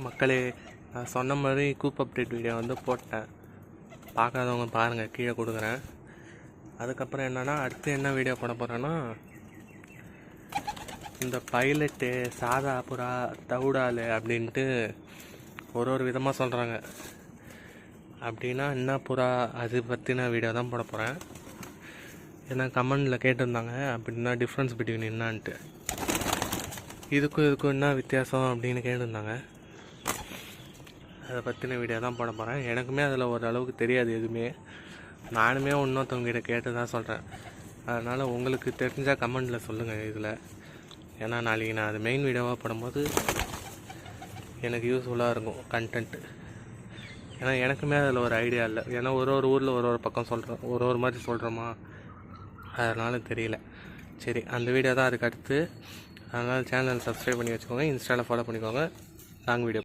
மக்களே, நான் சொன்ன மாதிரி கூப் அப்டேட் வீடியோ வந்து போட்டேன். பார்க்காதவங்க பாருங்கள், கீழே கொடுக்குறேன். அதுக்கப்புறம் என்னென்னா, அடுத்து என்ன வீடியோ போட போகிறேன்னா, இந்த பைலட்டு, சாதா புறா, தவுடால் அப்படின்ட்டு ஒரு விதமாக சொல்கிறாங்க. அப்படின்னா என்ன புறா, அது பற்றின வீடியோ தான் போட போகிறேன். ஏன்னா கமெண்டில் கேட்டிருந்தாங்க அப்படின்னா டிஃப்ரென்ஸ் பிட்வீன் என்னான்ட்டு, இதுக்கும் என்ன வித்தியாசம் அப்படின்னு கேட்டிருந்தாங்க. அதை பற்றின வீடியோ தான் போட போகிறேன். எனக்குமே அதில் ஓரளவுக்கு தெரியாது எதுவுமே. நானுமே இன்னொருத்தவங்ககிட்ட கேட்டு தான் சொல்கிறேன். அதனால் உங்களுக்கு தெரிஞ்சால் கமெண்டில் சொல்லுங்கள் இதில். ஏன்னா நாளைக்கு நான் அது மெயின் வீடியோவாக போடும்போது எனக்கு யூஸ்ஃபுல்லாக இருக்கும் கண்டென்ட்டு. ஏன்னா எனக்குமே அதில் ஒரு ஐடியா இல்லை. ஏன்னா ஒரு ஊரில் ஒரு பக்கம் சொல்கிறோம், ஒரு மாதிரி சொல்கிறோமா, அதனால் தெரியல. சரி, அந்த வீடியோ தான் அதுக்கு அடுத்து. அதனால் சேனல் சப்ஸ்கிரைப் பண்ணி வச்சுக்கோங்க, இன்ஸ்டாவில் ஃபாலோ பண்ணிக்கோங்க. Long video